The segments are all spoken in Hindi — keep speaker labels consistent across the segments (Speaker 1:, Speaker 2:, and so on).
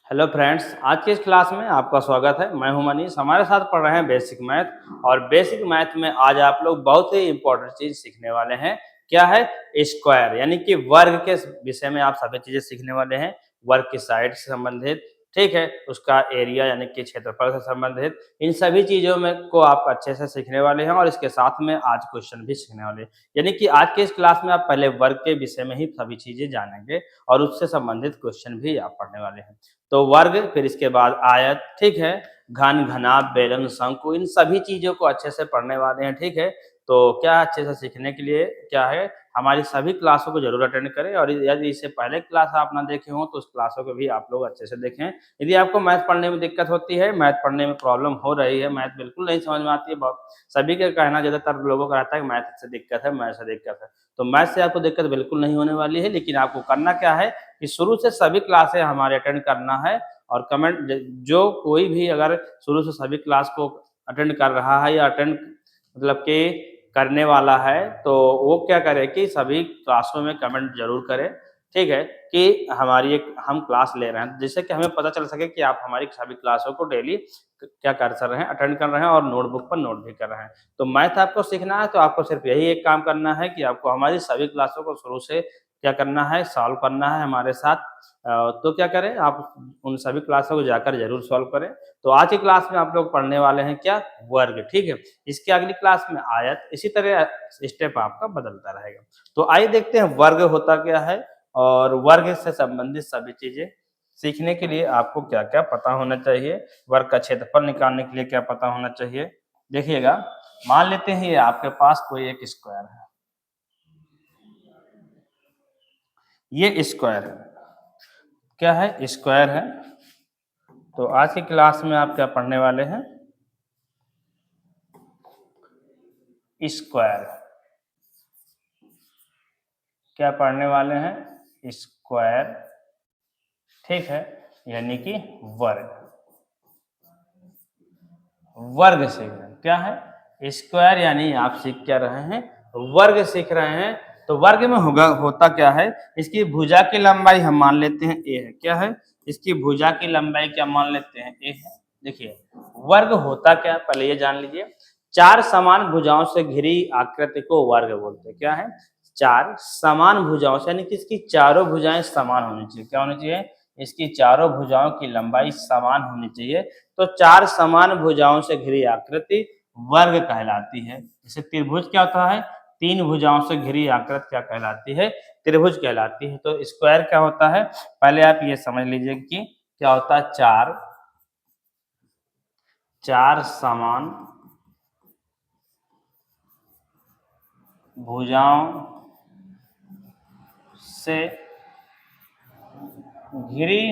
Speaker 1: हेलो फ्रेंड्स, आज की इस क्लास में आपका स्वागत है। मैं हूं मनीष। हमारे साथ पढ़ रहे हैं बेसिक मैथ और बेसिक मैथ में आज आप लोग बहुत ही इंपॉर्टेंट चीज सीखने वाले हैं। क्या है? स्क्वायर यानी कि वर्ग के विषय में आप सभी चीजें सीखने वाले हैं। वर्ग की साइड से संबंधित, ठीक है, उसका एरिया यानी कि क्षेत्रफल से संबंधित, इन सभी चीजों में को आप अच्छे से सीखने वाले हैं और इसके साथ में आज क्वेश्चन भी सीखने वाले हैं। यानी कि आज के इस क्लास में आप पहले वर्ग के विषय में ही सभी चीजें जानेंगे और उससे संबंधित क्वेश्चन भी आप पढ़ने वाले हैं। तो वर्ग, फिर इसके बाद आयत, ठीक है, घन, घनाभ, बेलन, शंकु, इन सभी चीजों को अच्छे से पढ़ने वाले हैं। ठीक है, तो क्या अच्छे से सीखने के लिए क्या है, हमारी सभी क्लासों को जरूर अटेंड करें और यदि इससे पहले क्लास आप ना देखे हों तो उस क्लासों को भी आप लोग अच्छे से देखें। यदि आपको मैथ पढ़ने में दिक्कत होती है, मैथ पढ़ने में प्रॉब्लम हो रही है, मैथ बिल्कुल नहीं समझ में आती है, बहुत सभी का कहना, ज्यादातर लोगों का रहता है कि मैथ से दिक्कत है, मैथ से दिक्कत है। तो मैथ से आपको दिक्कत बिल्कुल नहीं होने वाली है, लेकिन आपको करना क्या है कि शुरू से सभी क्लासें हमारे अटेंड करना है और कमेंट जो कोई भी अगर शुरू से सभी क्लास को अटेंड कर रहा है या अटेंड मतलब कि करने वाला है, तो वो क्या करे कि सभी क्लासों में कमेंट जरूर करे, ठीक है, कि हमारी एक हम क्लास ले रहे हैं, जिससे कि हमें पता चल सके कि आप हमारी सभी क्लासों को डेली क्या कर रहे हैं, अटेंड कर रहे हैं और नोटबुक पर नोट भी कर रहे हैं। तो मैथ आपको सीखना है तो आपको सिर्फ यही एक काम करना है कि आपको हमारी सभी क्लासों को शुरू से क्या करना है, सॉल्व करना है हमारे साथ। तो क्या करें, आप उन सभी क्लासों को जाकर जरूर सॉल्व करें। तो आज की क्लास में आप लोग पढ़ने वाले हैं क्या? वर्ग, ठीक है। इसके अगली क्लास में आयत, इसी तरह स्टेप आपका बदलता रहेगा। तो आइए देखते हैं वर्ग होता क्या है और वर्ग से संबंधित सभी चीजें सीखने के लिए आपको क्या क्या पता होना चाहिए। वर्ग का क्षेत्रफल निकालने के लिए क्या पता होना चाहिए। देखिएगा, मान लेते हैं ये आपके पास कोई एक स्क्वायर है, ये स्क्वायर है, क्या है? स्क्वायर है। तो आज की क्लास में आप क्या पढ़ने वाले हैं? स्क्वायर। क्या पढ़ने वाले हैं? स्क्वायर, ठीक है, यानी कि वर्ग। वर्ग सीख रहे हैं, क्या है? स्क्वायर, यानी आप सीख क्या रहे हैं? वर्ग सीख रहे हैं। तो वर्ग में होता क्या है? इसकी भुजा की लंबाई हम मान लेते हैं ए है, क्या है? इसकी भुजा की लंबाई क्या मान लेते हैं? ए है। देखिए, वर्ग होता क्या है पहले ये जान लीजिए। चार समान भुजाओं से घिरी आकृति को वर्ग बोलते हैं। क्या है? चार समान भुजाओं से, यानी कि इसकी चारों भुजाएं समान होनी चाहिए। क्या होनी चाहिए? इसकी चारों भुजाओं की लंबाई समान होनी चाहिए। तो चार समान भुजाओं से घिरी आकृति वर्ग कहलाती है। जैसे त्रिभुज क्या होता है? तीन भुजाओं से घिरी आकृति क्या कहलाती है? त्रिभुज कहलाती है। तो स्क्वायर क्या होता है, पहले आप ये समझ लीजिए कि क्या होता है। चार समान भुजाओं से घिरी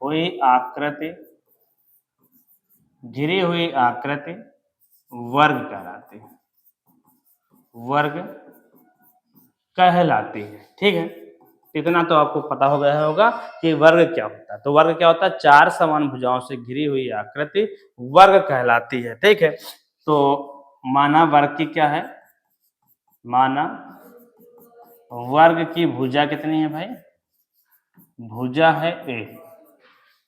Speaker 1: हुई आकृति, घिरी हुई आकृति वर्ग कहलाती है, वर्ग कहलाती है। ठीक है, इतना तो आपको पता हो गया होगा कि वर्ग क्या होता है। तो वर्ग क्या होता है? चार समान भुजाओं से घिरी हुई आकृति वर्ग कहलाती है। ठीक है, तो माना वर्ग की क्या है? माना वर्ग की भुजा कितनी है भाई? भुजा है ए,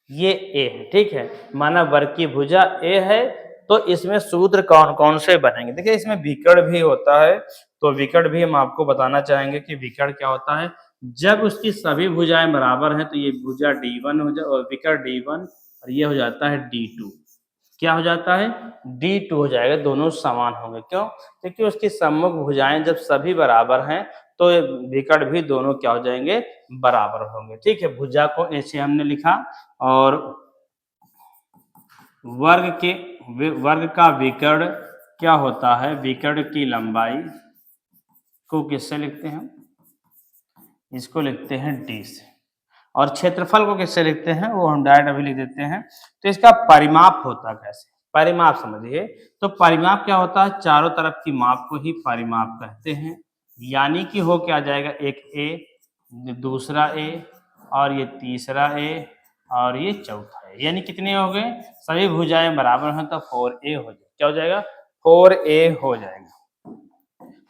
Speaker 1: ये ए है, ठीक है। माना वर्ग की भुजा ए है, तो इसमें सूत्र कौन कौन से बनेंगे? देखिए, इसमें विकर्ण भी होता है, तो विकर्ण भी हम आपको बताना चाहेंगे कि विकर्ण क्या होता है। जब उसकी सभी भुजाएं बराबर हैं तो ये भुजा D1 हो जाए और विकर्ण D1 और ये हो जाता है D2। क्या हो जाता है? D2 हो जाएगा, दोनों समान होंगे। क्यों? क्योंकि उसकी सम्मुख भुजाएं जब सभी बराबर हैं तो विकर्ण भी दोनों क्या हो जाएंगे? बराबर होंगे। ठीक है, भुजा को ऐसे हमने लिखा और वर्ग का विकर्ण क्या होता है? विकर्ण की लंबाई को किससे लिखते हैं? इसको लिखते हैं D से। और क्षेत्रफल को किससे लिखते हैं? वो हम डायरेक्ट अभी लिख देते हैं। तो इसका परिमाप होता कैसे? परिमाप समझिए। तो परिमाप क्या होता है? चारों तरफ की माप को ही परिमाप कहते हैं। यानी कि हो क्या जाएगा? एक ए, दूसरा ए, और ये तीसरा ए, और ये चौथा ए। यानी कितने हो गए? सभी भुजाएं बराबर हैं तो 4a हो जाएगा। क्या हो जाएगा? 4a हो जाएगा।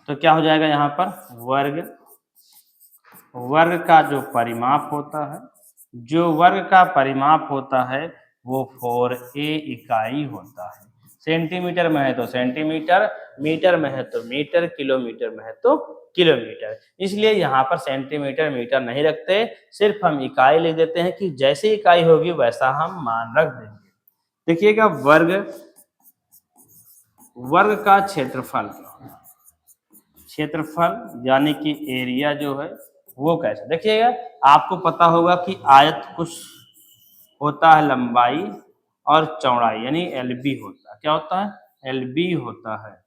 Speaker 1: तो क्या हो जाएगा यहाँ पर? वर्ग का जो परिमाप होता है, जो वर्ग का परिमाप होता है वो 4a इकाई होता है। सेंटीमीटर में है तो सेंटीमीटर, मीटर में है तो मीटर, किलोमीटर में है तो किलोमीटर। इसलिए यहाँ पर सेंटीमीटर मीटर नहीं रखते, सिर्फ हम इकाई लिख देते हैं कि जैसी इकाई होगी वैसा हम मान रख देंगे। देखिएगा वर्ग, वर्ग का क्षेत्रफल, क्षेत्रफल यानी कि एरिया जो है वो कैसे, देखिएगा आपको पता होगा कि आयत कुछ होता है लंबाई और चौड़ाई यानी एलबी होता है। क्या होता है? एलबी होता है।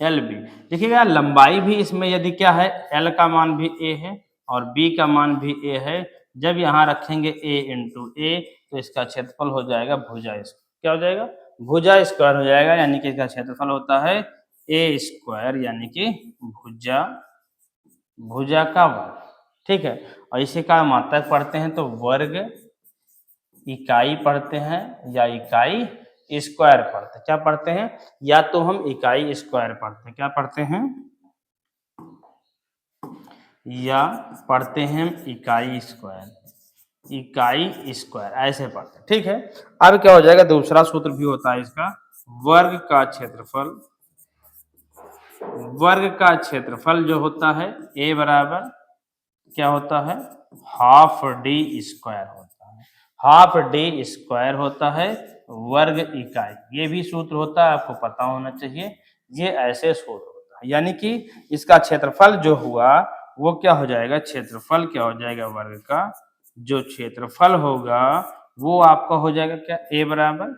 Speaker 1: एलबी देखिएगा लंबाई भी इसमें यदि क्या है, एल का मान भी ए है और बी का मान भी ए है, जब यहाँ रखेंगे ए इंटू ए तो इसका क्षेत्रफल हो जाएगा भुजा, क्या हो जाएगा? भुजा स्क्वायर हो जाएगा, यानी कि इसका क्षेत्रफल होता है ए स्क्वायर यानी कि भुजा, भुजा का वर्ग। ठीक है, और इसे का मात्रक पढ़ते हैं तो वर्ग इकाई पढ़ते हैं या इकाई स्क्वायर पढ़ते हैं। क्या पढ़ते हैं? या तो हम इकाई स्क्वायर पढ़ते हैं, क्या पढ़ते हैं? या पढ़ते हैं इकाई स्क्वायर, इकाई स्क्वायर ऐसे पढ़ते हैं। ठीक है, अब क्या हो जाएगा, दूसरा सूत्र भी होता है इसका, वर्ग का क्षेत्रफल, वर्ग का क्षेत्रफल जो होता है ए बराबर क्या होता है? हाफ डी स्क्वायर होता है। हाफ डी स्क्वायर होता है वर्ग इकाई। ये भी सूत्र होता है, आपको पता होना चाहिए। ये ऐसे सूत्र होता है, यानी कि इसका क्षेत्रफल जो हुआ वो क्या हो जाएगा? क्षेत्रफल क्या हो जाएगा? वर्ग का जो क्षेत्रफल होगा वो आपका हो जाएगा क्या? ए बराबर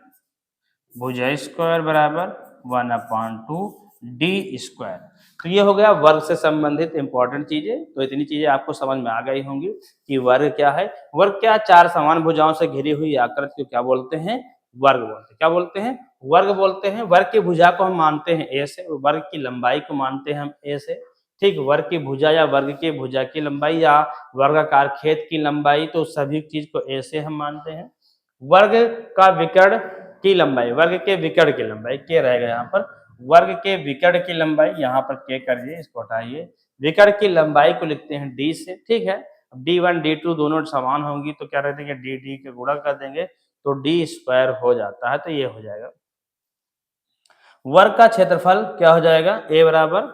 Speaker 1: भुजा स्क्वायर बराबर 1/2 डी स्क्वायर। तो ये हो गया वर्ग से संबंधित इंपॉर्टेंट चीजें। तो इतनी चीजें आपको समझ में आ गई होंगी कि वर्ग क्या है। वर्ग क्या? चार समान भुजाओं से घिरी हुई आकृति को क्या बोलते हैं? वर्ग बोलते हैं। क्या बोलते हैं? वर्ग बोलते हैं। वर्ग की भुजा को हम मानते हैं ए से, वर्ग की लंबाई को मानते हैं हम ए से। ठीक, वर्ग की भुजा या वर्ग की भुजा की लंबाई या वर्गाकार खेत की लंबाई, तो सभी चीज को ए से हम मानते हैं। वर्ग का विकर्ण की लंबाई, वर्ग के विकर्ण की लंबाई के रहेगा यहाँ पर, वर्ग के विकर्ण की लंबाई यहाँ पर के करिए, इसको हटाइए, विकर्ण की लंबाई को लिखते हैं डी से। ठीक है, D1 D2 दोनों समान होंगी तो क्या रख देंगे? डी डी के गुणा कर देंगे तो डी स्क्वायर हो जाता है। तो ये हो जाएगा वर्ग का क्षेत्रफल क्या हो जाएगा? ए बराबर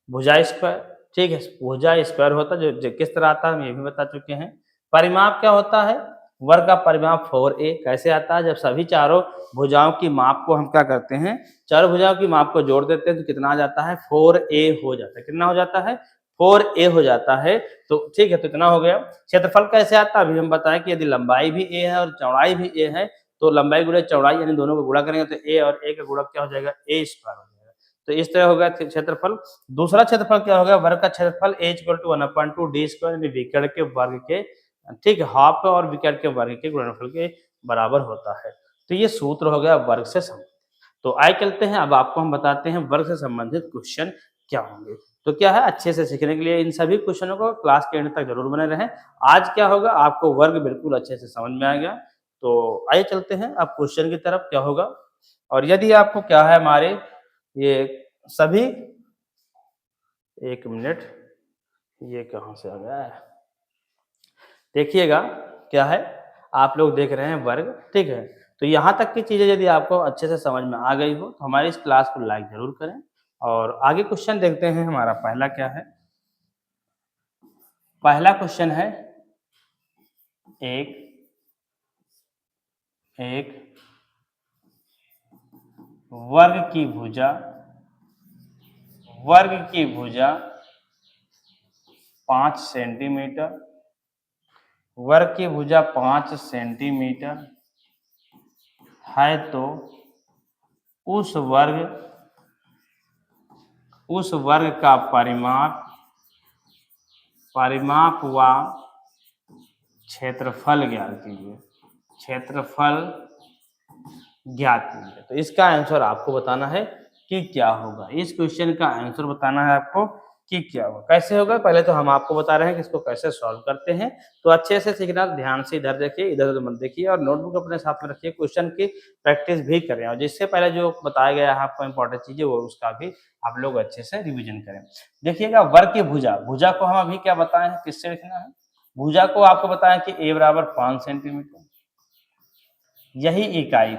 Speaker 1: भुजा स्क्वायर। ठीक है, भुजा स्क्वायर होता है जो किस तरह आता है हम ये भी बता चुके हैं। परिमाप क्या होता है? वर्ग का परिमाप 4a कैसे आता है? जब सभी चारों भुजाओं की माप को हम क्या करते हैं? चारों भुजाओं की माप को जोड़ देते हैं तो कितना आ जाता है? 4a हो जाता है। कितना हो जाता है? 4a हो जाता है। तो ठीक है, तो इतना हो गया। क्षेत्रफल कैसे आता है? अभी हम बताएं कि यदि लंबाई भी a है और चौड़ाई भी a है तो लंबाई गुणे चौड़ाई यानी दोनों को गुणा करेंगे तो a और a का गुणा क्या हो जाएगा? a स्क्वायर हो जाएगा। तो इस तरह होगा क्षेत्रफल। दूसरा क्षेत्रफल क्या होगा? वर्ग का क्षेत्रफल a equal to 1/2 D square यानी विकर्ण के वर्ग के, ठीक है, हाफ और विकर्ण के वर्ग के गुणनफल के बराबर होता है। तो ये सूत्र हो गया वर्ग से संबंधित। तो आइए चलते हैं, अब आपको हम बताते हैं वर्ग से संबंधित क्वेश्चन क्या होंगे। तो क्या है, अच्छे से सीखने के लिए इन सभी क्वेश्चनों को क्लास के एंड तक जरूर बने रहें। आज क्या होगा, आपको वर्ग बिल्कुल अच्छे से समझ में आ गया। तो आइए चलते हैं अब क्वेश्चन की तरफ। क्या होगा, और यदि आपको क्या है हमारे ये सभी, एक मिनट, ये कहाँ से आ गया है, देखिएगा क्या है, आप लोग देख रहे हैं वर्ग, ठीक है। तो यहाँ तक की चीजें यदि आपको अच्छे से समझ में आ गई हो तो हमारी इस क्लास को लाइक जरूर करें। और आगे क्वेश्चन देखते हैं, हमारा पहला क्या है। पहला क्वेश्चन है, एक एक वर्ग की भुजा, वर्ग की भुजा 5 सेंटीमीटर, वर्ग की भुजा 5 सेंटीमीटर है तो उस वर्ग का परिमाप, परिमाप व क्षेत्रफल ज्ञात कीजिए, क्षेत्रफल ज्ञात कीजिए। तो इसका आंसर आपको बताना है कि क्या होगा। इस क्वेश्चन का आंसर बताना है आपको कि क्या होगा। कैसे होगा, पहले तो हम आपको बता रहे हैं कि इसको कैसे सॉल्व करते हैं। तो अच्छे से सीखना, ध्यान से इधर देखिए, इधर उधर मत देखिए, और नोटबुक अपने साथ में रखिए, क्वेश्चन की प्रैक्टिस भी करें, और जिससे पहले जो बताया गया है आपको इंपॉर्टेंट चीजें वो उसका भी आप लोग अच्छे से रिविजन करें। देखिएगा वर्ग की भुजा, भुजा को हम अभी क्या बताए हैं, किससे लिखना है? भुजा को आपको बताया कि a बराबर 5 सेंटीमीटर, यही इकाई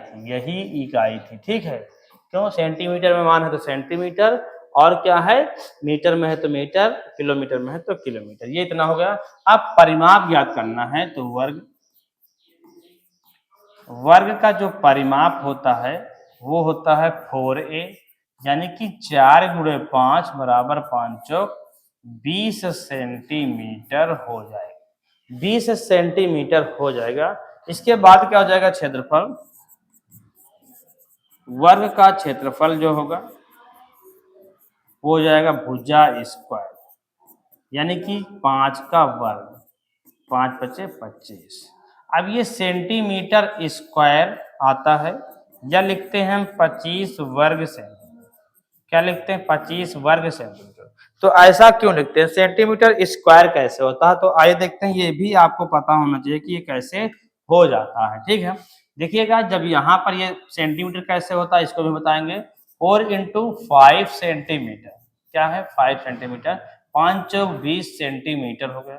Speaker 1: थी, ठीक है। क्यों? सेंटीमीटर में मान है तो सेंटीमीटर, और क्या है, मीटर में है तो मीटर, किलोमीटर में है तो किलोमीटर। ये इतना हो गया। अब परिमाप ज्ञात करना है तो वर्ग का जो परिमाप होता है वो होता है 4a, यानी कि 4 गुणे 5 बराबर 5 चौक 20 सेंटीमीटर हो जाएगा। 20 सेंटीमीटर हो जाएगा। इसके बाद क्या हो जाएगा, क्षेत्रफल, वर्ग का क्षेत्रफल जो होगा वो हो जाएगा भुजा स्क्वायर, यानी कि 5 का वर्ग, 5 पचे 25। अब ये सेंटीमीटर स्क्वायर आता है, या लिखते हैं हम 25 वर्ग सेंटीमीटर। क्या लिखते हैं? 25 वर्ग सेंटीमीटर। तो ऐसा क्यों लिखते हैं? सेंटीमीटर स्क्वायर कैसे होता है, तो आइए देखते हैं। ये भी आपको पता होना चाहिए कि ये कैसे हो जाता है, ठीक है। देखिएगा, जब यहाँ पर ये सेंटीमीटर कैसे होता है इसको भी बताएंगे। 4 इंटू 5 सेंटीमीटर, क्या है, 5 सेंटीमीटर, 5 चौक 20 सेंटीमीटर हो गया।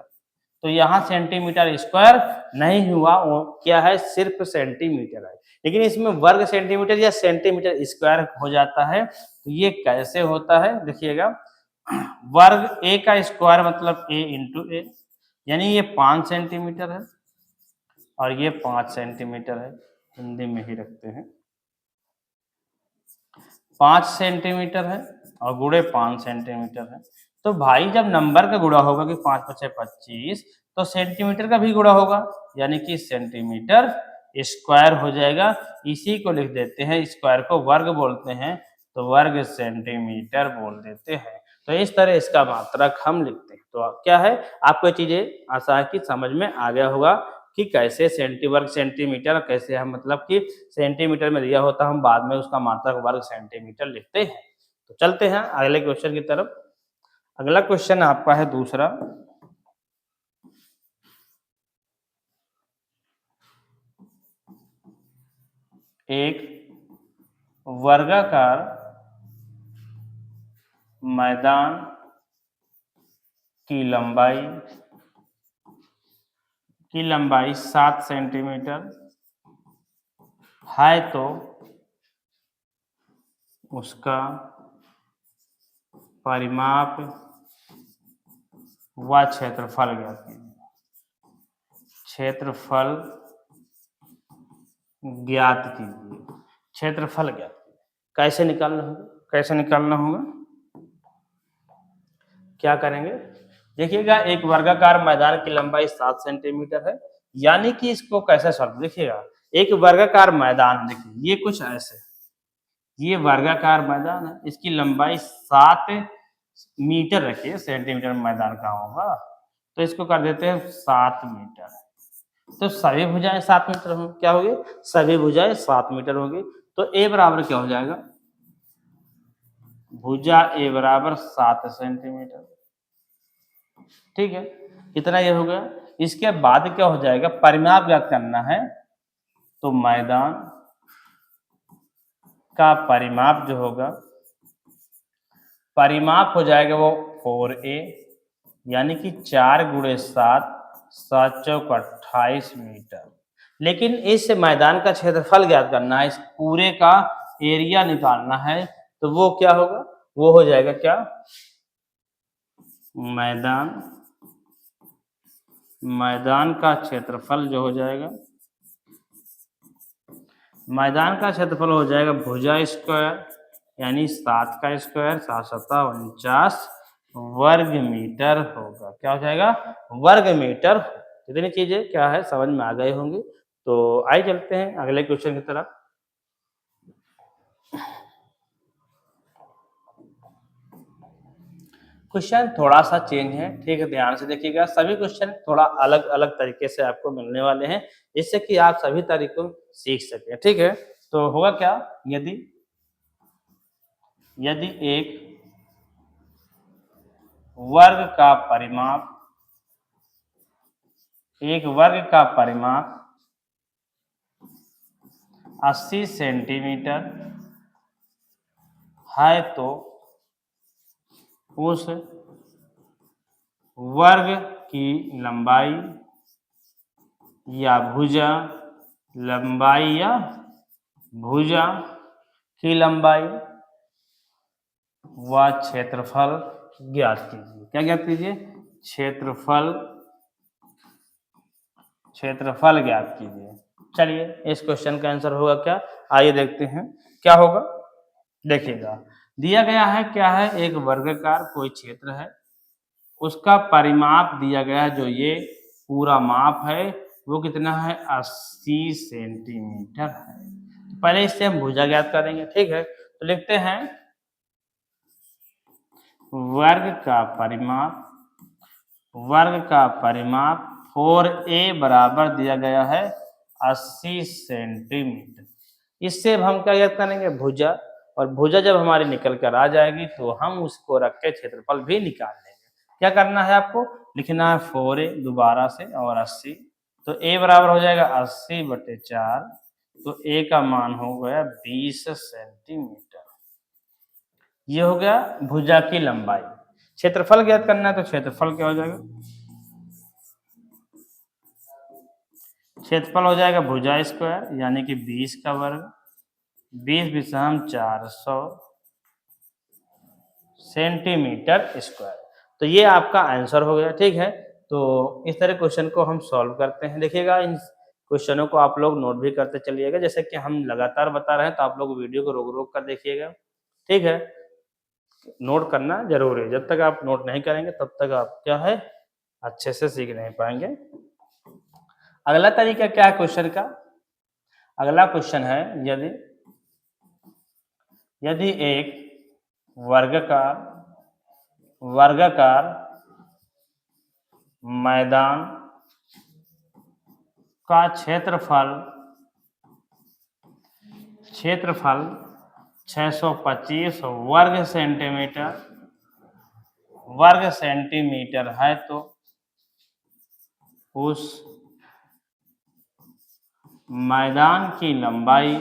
Speaker 1: तो यहाँ सेंटीमीटर स्क्वायर नहीं हुआ, वो क्या है, सिर्फ सेंटीमीटर है। लेकिन इसमें वर्ग सेंटीमीटर या सेंटीमीटर स्क्वायर हो जाता है। तो ये कैसे होता है, देखिएगा, वर्ग a का स्क्वायर मतलब a इंटू ए, यानी ये 5 सेंटीमीटर है और ये 5 सेंटीमीटर है, हिंदी में ही रखते हैं। 5 सेंटीमीटर है और गुणे 5 सेंटीमीटर है। तो भाई जब नंबर का गुणा होगा कि 5 पचे 25, तो सेंटीमीटर का भी गुणा होगा, यानी कि सेंटीमीटर स्क्वायर हो जाएगा। इसी को लिख देते हैं, स्क्वायर को वर्ग बोलते हैं, तो वर्ग सेंटीमीटर बोल देते हैं। तो इस तरह इसका मात्रक हम लिखते हैं। तो क्या है, आपको चीजें आशा है कि समझ में आ गया होगा कि कैसे वर्ग सेंटीमीटर, कैसे हम मतलब कि सेंटीमीटर में दिया होता, हम बाद में उसका मात्रक वर्ग सेंटीमीटर लिखते हैं। तो चलते हैं अगले क्वेश्चन की तरफ। अगला क्वेश्चन आपका है दूसरा। एक वर्गाकार मैदान की लंबाई 7 सेंटीमीटर है, तो उसका परिमाप व क्षेत्रफल ज्ञात कीजिए। क्षेत्रफल ज्ञात कीजिए। क्षेत्रफल ज्ञात कैसे निकालना होगा, क्या करेंगे, देखिएगा, एक वर्गाकार मैदान की लंबाई 7 सेंटीमीटर है, यानी कि इसको कैसे सॉल्व, देखिएगा, एक वर्गाकार मैदान, देखिए ये कुछ ऐसे, ये वर्गाकार मैदान है, इसकी लंबाई 7 मीटर रखिए, सेंटीमीटर में मैदान कहाँ होगा, तो इसको कर देते हैं 7 मीटर। तो सभी भुजाएं 7 मीटर होंगी, क्या होगी, सभी भुजाएं 7 मीटर होगी। तो ए बराबर क्या हो जाएगा, भुजा ए बराबर 7 सेंटीमीटर, ठीक है, इतना ये हो गया। इसके बाद क्या हो जाएगा, परिमाप ज्ञात करना है, तो मैदान का परिमाप जो होगा, परिमाप हो जाएगा वो 4a, यानी कि 4 गुणे 7, 7 चौक 28 मीटर। लेकिन इस मैदान का क्षेत्रफल ज्ञात करना है, इस पूरे का एरिया निकालना है, तो वो क्या होगा, वो हो जाएगा क्या, मैदान का क्षेत्रफल जो हो जाएगा, मैदान का क्षेत्रफल हो जाएगा भुजा स्क्वायर, यानी 7 का स्क्वायर, 7 सत्ता 49 वर्ग मीटर होगा। क्या हो जाएगा, वर्ग मीटर। इतनी चीजें क्या है समझ में आ गई होंगी। तो आइए चलते हैं अगले क्वेश्चन की तरफ। क्वेश्चन थोड़ा सा चेंज है, ठीक है, ध्यान से देखिएगा। सभी क्वेश्चन थोड़ा अलग अलग तरीके से आपको मिलने वाले हैं, जिससे कि आप सभी तरीकों सीख सकें, ठीक है। तो होगा क्या, यदि एक वर्ग का परिमाप 80 सेंटीमीटर है, तो उस वर्ग की लंबाई या भुजा, लंबाई या भुजा की लंबाई व क्षेत्रफल ज्ञात कीजिए। क्या ज्ञात कीजिए? क्षेत्रफल ज्ञात कीजिए। चलिए इस क्वेश्चन का आंसर होगा क्या, आइए देखते हैं क्या होगा। देखिएगा, दिया गया है क्या है, एक वर्गाकार कोई क्षेत्र है, उसका परिमाप दिया गया है, जो ये पूरा माप है वो कितना है, 80 सेंटीमीटर है। पहले इससे हम भुजा ज्ञात करेंगे, ठीक है। तो लिखते हैं वर्ग का परिमाप 4a बराबर दिया गया है 80 सेंटीमीटर। इससे हम क्या ज्ञात करेंगे, भुजा, और भुजा जब हमारी निकल कर आ जाएगी तो हम उसको रख के क्षेत्रफल भी निकाल लेंगे। क्या करना है आपको, लिखना है 4a दोबारा से और 80, तो a बराबर हो जाएगा 80/4, तो a का मान हो गया 20 सेंटीमीटर। ये हो गया भुजा की लंबाई। क्षेत्रफल ज्ञात करना है तो क्षेत्रफल क्या हो जाएगा, क्षेत्रफल हो जाएगा भुजा स्क्वायर यानी कि 20 का वर्ग, 20/400 सेंटीमीटर स्क्वायर। तो ये आपका आंसर हो गया, ठीक है। तो इस तरह क्वेश्चन को हम सॉल्व करते हैं। देखिएगा, इन क्वेश्चनों को आप लोग नोट भी करते चलिएगा, जैसे कि हम लगातार बता रहे हैं, तो आप लोग वीडियो को रोक रोक कर देखिएगा, ठीक है। नोट करना जरूरी है, जब तक आप नोट नहीं करेंगे तब तक आप क्या है, अच्छे से सीख नहीं पाएंगे। अगला तरीका क्या है क्वेश्चन का, अगला क्वेश्चन है, यदि एक वर्गाकार मैदान का क्षेत्रफल 625 वर्ग सेंटीमीटर है, तो उस मैदान की लंबाई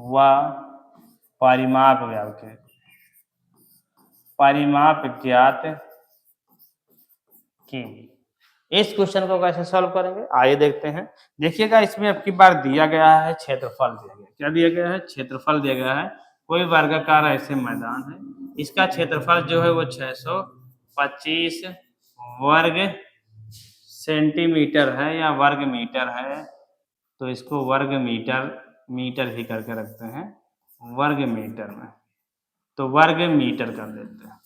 Speaker 1: व परिमाप ज्ञात कीजिए। इस क्वेश्चन को कैसे सॉल्व करेंगे, आइए देखते हैं। देखिएगा, इसमें अब की बार दिया गया है क्षेत्रफल दिया गया, क्या दिया गया है, क्षेत्रफल दिया गया है। कोई वर्गाकार ऐसे मैदान है, इसका क्षेत्रफल जो है वो 625 वर्ग सेंटीमीटर है या वर्ग मीटर है, तो इसको वर्ग मीटर ही करके रखते हैं, वर्ग मीटर में, तो वर्ग मीटर कर देते हैं,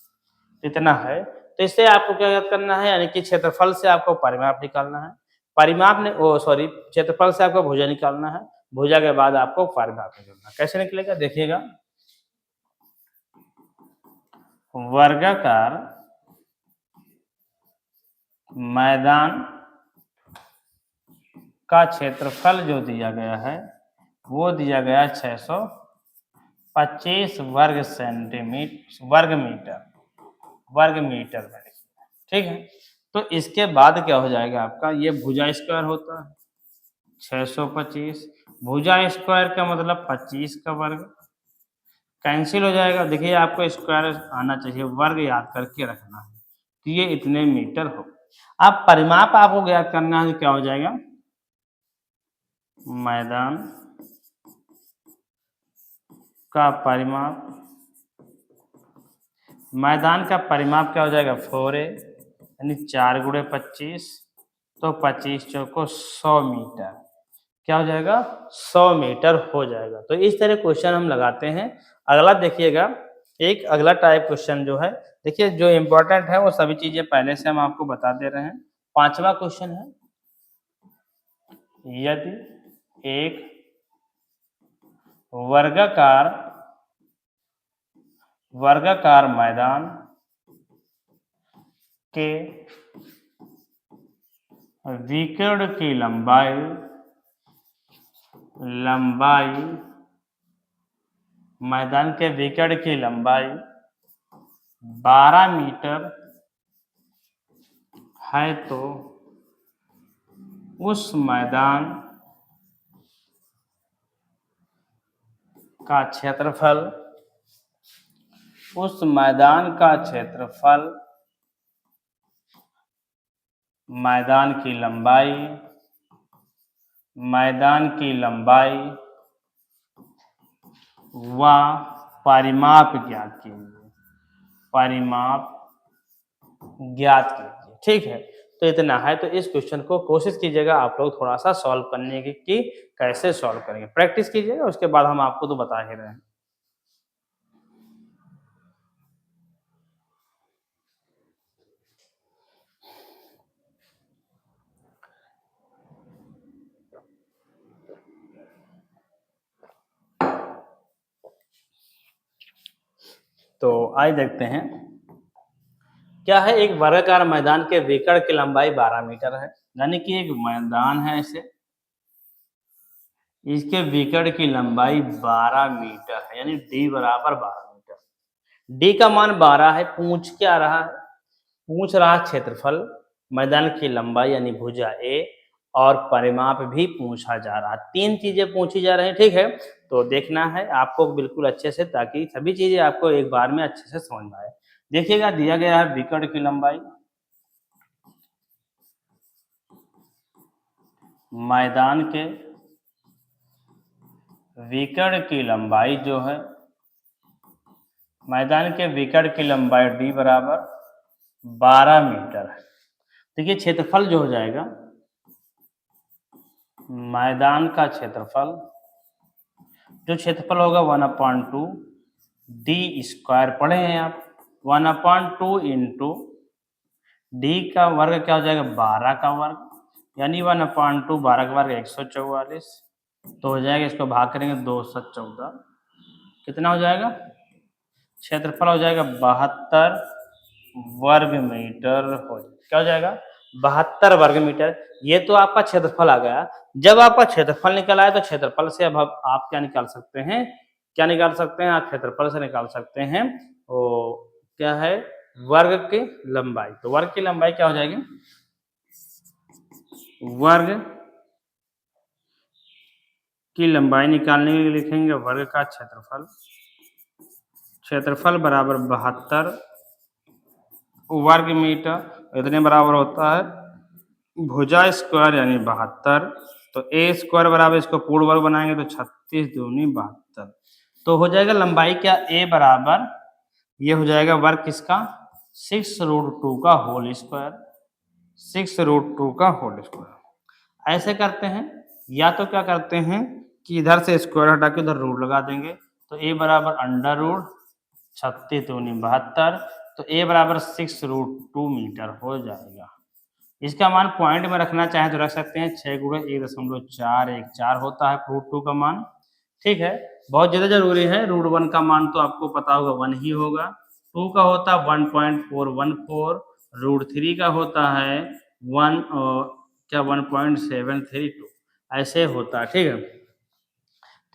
Speaker 1: इतना है। तो इससे आपको क्या याद करना है, यानी कि क्षेत्रफल से आपको परिमाप निकालना है, क्षेत्रफल से आपको भुजा निकालना है, भुजा के बाद आपको परिमाप निकालना है। कैसे निकलेगा, देखिएगा, वर्गाकार मैदान का क्षेत्रफल जो दिया गया है वो दिया गया 625 वर्ग मीटर में, ठीक है। तो इसके बाद क्या हो जाएगा आपका, ये भुजा स्क्वायर होता है 625, भुजा स्क्वायर का मतलब 25 का वर्ग, कैंसिल हो जाएगा। देखिए, आपको स्क्वायर आना चाहिए, वर्ग याद करके रखना है, तो ये इतने मीटर हो। अब परिमाप आपको ज्ञात करना है, क्या हो जाएगा, मैदान का परिमाप क्या हो जाएगा, 4a यानी 4 × 25, तो 25 चौको 100 मीटर, क्या हो जाएगा, 100 मीटर हो जाएगा। तो इस तरह क्वेश्चन हम लगाते हैं। अगला देखिएगा, एक अगला टाइप क्वेश्चन जो है, देखिए जो इम्पोर्टेंट है वो सभी चीजें पहले से हम आपको बता दे रहे हैं। 5वां क्वेश्चन है, यदि एक वर्गाकार मैदान के विकर्ण की मैदान के विकर्ण की लंबाई 12 मीटर है, तो उस मैदान का क्षेत्रफल उस मैदान का क्षेत्रफल, मैदान की लंबाई, मैदान की लंबाई व परिमाप ज्ञात कीजिए, परिमाप ज्ञात कीजिए। ठीक है, तो इतना है। तो इस क्वेश्चन को कोशिश कीजिएगा आप लोग थोड़ा सा सॉल्व करने की कि कैसे सॉल्व करेंगे, प्रैक्टिस कीजिएगा, उसके बाद हम आपको तो बता ही रहे हैं। तो आइए देखते हैं क्या है। एक वर्गाकार मैदान के विकर्ण की लंबाई 12 मीटर है, यानी कि एक मैदान है ऐसे, इसके विकर्ण की लंबाई 12 मीटर है, यानी डी बराबर 12 मीटर। डी का मान 12 है, पूछ क्या रहा है, पूछ रहा क्षेत्रफल, मैदान की लंबाई यानी भुजा ए, और परिमाप भी पूछा जा रहा है। तीन चीजें पूछी जा रही हैं। ठीक है, तो देखना है आपको बिल्कुल अच्छे से, ताकि सभी चीजें आपको एक बार में अच्छे से समझ में आए। देखिएगा, दिया गया है विकर्ण की लंबाई, मैदान के विकर्ण की लंबाई जो है, मैदान के विकर्ण की लंबाई डी बराबर 12 मीटर है। देखिए क्षेत्रफल जो हो जाएगा, मैदान का क्षेत्रफल, जो क्षेत्रफल होगा 1/2 डी स्क्वायर, पढ़े हैं आप, 1/2 इंटू डी का वर्ग क्या हो जाएगा, 12 का वर्ग, यानी 1/2 12 का वर्ग 144, तो हो जाएगा, इसको भाग करेंगे 214, कितना हो जाएगा, क्षेत्रफल हो जाएगा 72 वर्ग मीटर, क्या हो जाएगा, 72 वर्ग मीटर। ये तो आपका क्षेत्रफल आ गया। जब आपका क्षेत्रफल निकल आए तो क्षेत्रफल से अब आप क्या निकाल सकते हैं, क्या निकाल सकते हैं आप, क्षेत्रफल से निकाल सकते हैं वो क्या है, वर्ग की लंबाई। तो वर्ग की लंबाई क्या हो जाएगी, वर्ग की लंबाई निकालने के लिए लिखेंगे वर्ग का क्षेत्रफल, क्षेत्रफल बराबर 72 वर्ग मीटर, इतने बराबर होता है भुजा स्क्वायर यानी 72, तो ए स्क्वायर बराबर, इसको पूर्ण वर्ग बनाएंगे तो 36 दूनी 72, तो हो जाएगा लंबाई क्या, ए बराबर, ये हो जाएगा वर्ग किसका, 6√2 का होल स्क्वायर, 6√2 का होल स्क्वायर। ऐसे करते हैं, या तो क्या करते हैं कि इधर से स्क्वायर हटा के उधर रूट लगा देंगे, तो ए बराबर अंडर रूट 36 दूनी 72, तो ए बराबर 6√2 मीटर हो जाएगा। इसका मान पॉइंट में रखना चाहे तो रख सकते हैं, 6 गुणे 1.414 होता है √2 का मान। ठीक है, बहुत ज़्यादा जरूरी है, √1 का मान तो आपको पता होगा 1 ही होगा, 2 का होता है 1.414, √3 का होता है 1.732, ऐसे होता है। ठीक है, तो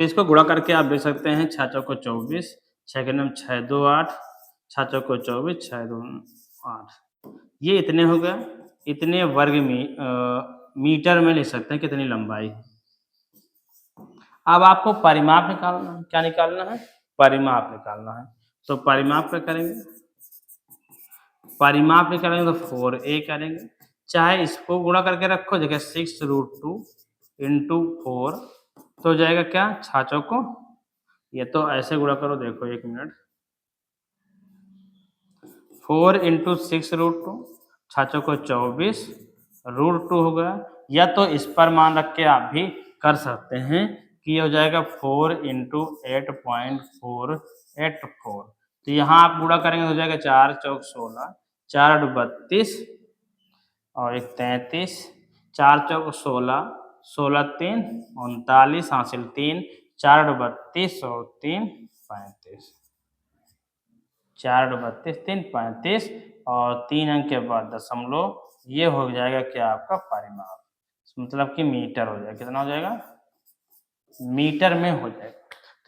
Speaker 1: इसको गुणा करके आप देख सकते हैं, 6 चौको 24, 6 के नाम 6 2 8, 6 चौको 24, 6 2 8, ये इतने हो गए, इतने वर्ग मीटर में लिख सकते हैं कितनी लंबाई। अब आपको परिमाप निकालना है, क्या निकालना है, परिमाप निकालना है। तो परिमाप क्या करेंगे, परिमाप निकालेंगे तो 4a करेंगे, चाहे इसको गुणा करके रखो, देखिए 6√2 इंटू 4, तो हो जाएगा क्या, 6 चौको, ये तो ऐसे गुणा करो, देखो 1 मिनट, 4 इंटू 6√2, 6 चौको 24, √2 हो गया, या तो इस पर मान रख के आप भी कर सकते हैं कि ये हो जाएगा 4 इंटू 8.484, तो यहाँ आप गुणा करेंगे तो हो जाएगा 4 चौक 16, 4 32 और 1 33, 4 चौक 16, 16 3 39, हासिल 3, 4 32 और 3 35, 4 32 3 35 और 3 अंक के बाद दशमलव, ये हो जाएगा क्या आपका परिमाप, मतलब कि मीटर हो जाएगा, कितना हो जाएगा, मीटर में हो जाएगा।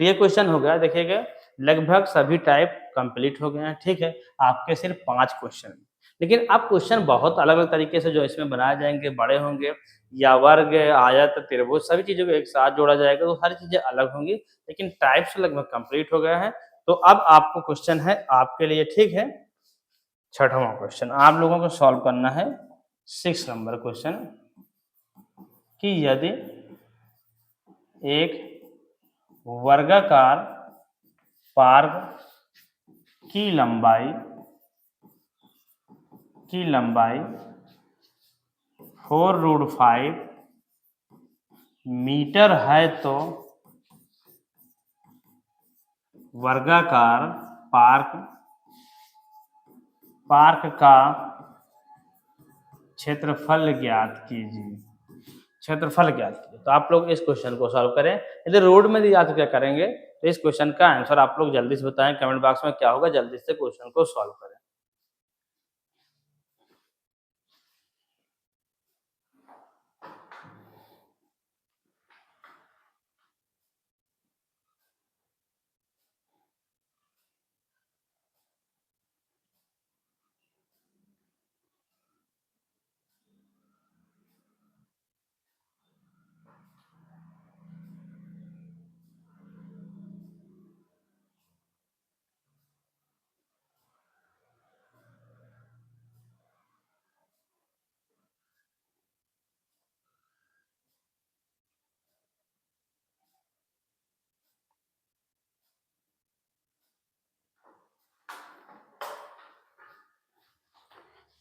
Speaker 1: तो ये क्वेश्चन हो गया, देखिएगा लगभग सभी टाइप कंप्लीट हो गए हैं। ठीक है, आपके सिर्फ 5 क्वेश्चन, लेकिन अब क्वेश्चन बहुत अलग अलग तरीके से जो इसमें बनाए जाएंगे, बड़े होंगे, या वर्ग आयत त्रिभुज सभी चीजों को एक साथ जोड़ा जाएगा, तो सारी चीजें अलग होंगी, लेकिन टाइप्स लगभग कंप्लीट हो गए हैं। तो अब आपको क्वेश्चन है आपके लिए, ठीक है, छठवां क्वेश्चन आप लोगों को सॉल्व करना है 6 नंबर क्वेश्चन कि यदि एक वर्गाकार पार्क की लंबाई 4√5 मीटर है तो वर्गाकार पार्क का क्षेत्रफल ज्ञात कीजिए। क्षेत्रफल ज्ञात कीजिए। तो आप लोग इस क्वेश्चन को सॉल्व करें। यदि रोड में दिया तो क्या करेंगे, तो इस क्वेश्चन का आंसर आप लोग जल्दी से बताएं कमेंट बॉक्स में क्या होगा, जल्दी से क्वेश्चन को सॉल्व करें।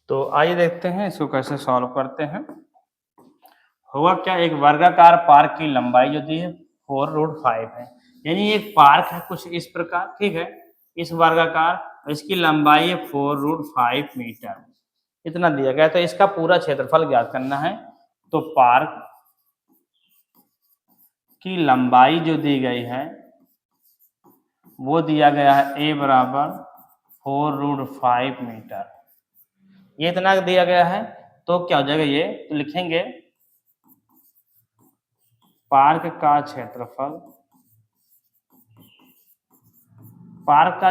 Speaker 1: तो आइए देखते हैं इसको कैसे सॉल्व करते हैं। होगा क्या, एक वर्गाकार पार्क की लंबाई जो दी है 4√5 है, यानी एक पार्क है कुछ इस प्रकार, ठीक है, इस वर्गाकार, इसकी लंबाई है 4√5 मीटर, इतना दिया गया। तो इसका पूरा क्षेत्रफल ज्ञात करना है। तो पार्क की लंबाई जो दी गई है वो दिया गया है a बराबर 4√5 मीटर, ये इतना दिया गया है। तो क्या हो जाएगा, ये तो लिखेंगे पार्क का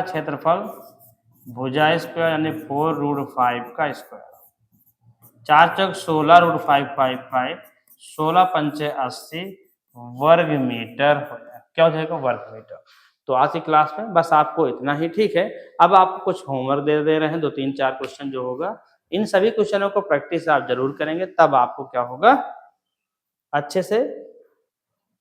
Speaker 1: क्षेत्रफल भुजा स्क्वायर यानी 4√5 का स्क्वायर, 4 चौक 16√555, 16 पंचे 80 वर्ग मीटर हो जाएगा। क्या हो जाएगा, वर्ग मीटर। तो आज की क्लास में बस आपको इतना ही, ठीक है। अब आपको कुछ होमवर्क दे रहे हैं, 2-3-4 क्वेश्चन जो होगा, इन सभी क्वेश्चनों को प्रैक्टिस आप जरूर करेंगे, तब आपको क्या होगा, अच्छे से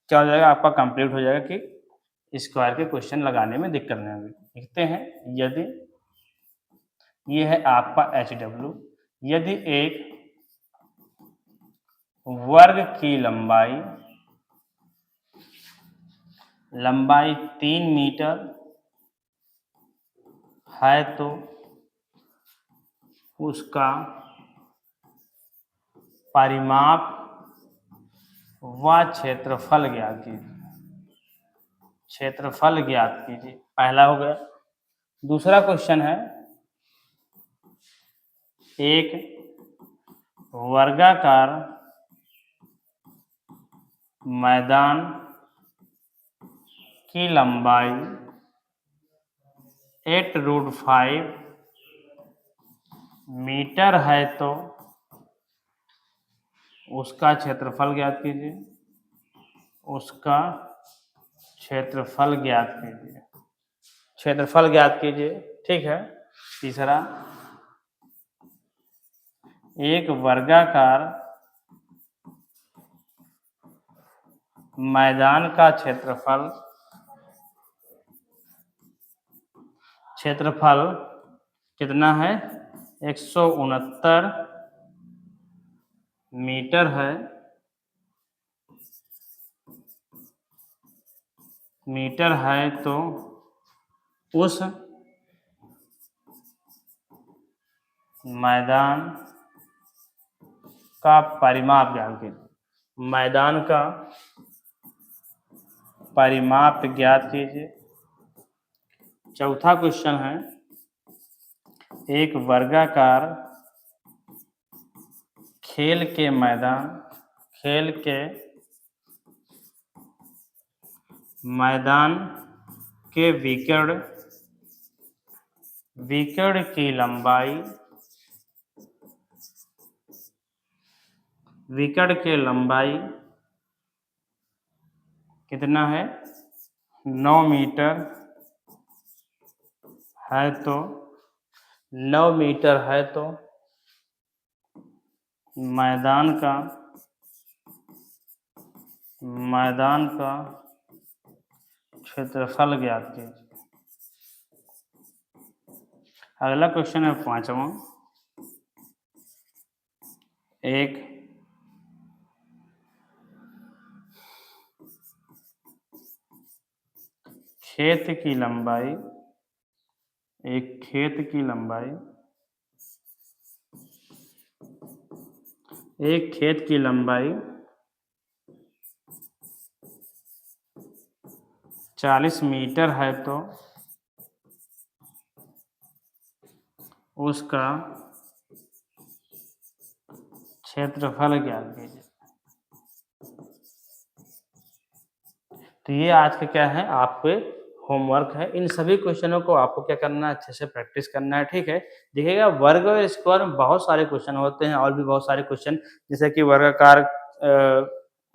Speaker 1: क्या हो जाएगा, आपका कंप्लीट हो जाएगा कि स्क्वायर के क्वेश्चन लगाने में दिक्कत नहीं होगी। लिखते हैं, यदि ये है आपका HW, यदि एक वर्ग की लंबाई 3 मीटर है तो उसका परिमाप व क्षेत्रफल ज्ञात कीजिए। क्षेत्रफल ज्ञात कीजिए, पहला हो गया। दूसरा क्वेश्चन है, एक वर्गाकार मैदान की लंबाई 8√5 मीटर है तो उसका क्षेत्रफल ज्ञात कीजिए। उसका क्षेत्रफल ज्ञात कीजिए, क्षेत्रफल ज्ञात कीजिए, ठीक है। तीसरा, एक वर्गाकार मैदान का क्षेत्रफल कितना है, 169 मीटर है, तो उस मैदान का परिमाप ज्ञात कीजिए। मैदान का परिमाप ज्ञात कीजिए। चौथा क्वेश्चन है, एक वर्गाकार खेल के मैदान के विकेट की लंबाई कितना है, 9 मीटर है तो 9 मीटर है तो मैदान का क्षेत्रफल ज्ञात कीजिए। अगला क्वेश्चन है 5वां। एक खेत की लंबाई एक खेत की लंबाई 40 मीटर है तो उसका क्षेत्रफल ज्ञात कीजिए। तो ये आज का क्या है, आपके होमवर्क है। इन सभी क्वेश्चनों को आपको क्या करना है, अच्छे से प्रैक्टिस करना है, ठीक है। देखिएगा वर्ग और स्क्वायर में बहुत सारे क्वेश्चन होते हैं और भी बहुत सारे क्वेश्चन, जैसे कि वर्गाकार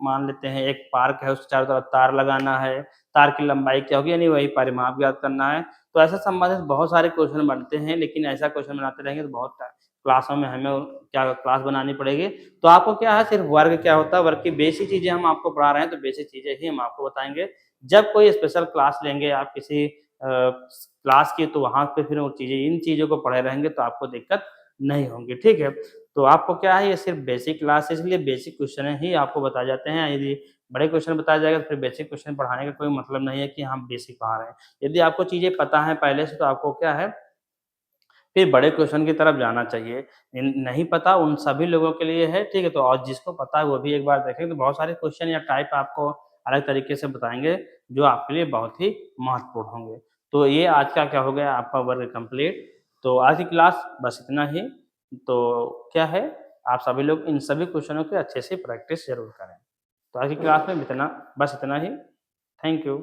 Speaker 1: मान लेते हैं एक पार्क है, उसके चारों तरफ तार लगाना है, तार की लंबाई क्या होगी, यानी वही परिमाप ज्ञात करना है। तो ऐसे संबंधित बहुत सारे क्वेश्चन बनते हैं, लेकिन ऐसा क्वेश्चन बनाते रहेंगे तो बहुत क्लासों में हमें क्या क्लास बनानी पड़ेगी। तो आपको क्या है, सिर्फ वर्ग क्या होता है, वर्ग की बेसिक चीजें हम आपको पढ़ा रहे हैं, तो बेसिक चीजें ही हम आपको बताएंगे। जब कोई स्पेशल क्लास लेंगे आप किसी क्लास की, तो वहां पे फिर वो चीजें, इन चीजों को पढ़े रहेंगे तो आपको दिक्कत नहीं होगी, ठीक है। तो आपको क्या है, ये सिर्फ बेसिक क्लास है, इसलिए बेसिक क्वेश्चन ही आपको बताए जाते हैं। यदि बड़े क्वेश्चन बताया जाएगा तो फिर बेसिक क्वेश्चन पढ़ाने का कोई मतलब नहीं है कि हम बेसिक पढ़ा रहे हैं। यदि आपको चीजें पता है पहले से, तो आपको क्या है, फिर बड़े क्वेश्चन की तरफ जाना चाहिए। नहीं पता उन सभी लोगों के लिए है, ठीक है। तो और जिसको पता है वो भी एक बार देखें, तो बहुत सारे क्वेश्चन या टाइप आपको अलग तरीके से बताएंगे जो आपके लिए बहुत ही महत्वपूर्ण होंगे। तो ये आज का क्या हो गया, आपका वर्ग कंप्लीट। तो आज की क्लास बस इतना ही। तो क्या है, आप सभी लोग इन सभी क्वेश्चनों की अच्छे से प्रैक्टिस जरूर करें। तो आज की क्लास में इतना, बस इतना ही। Thank you.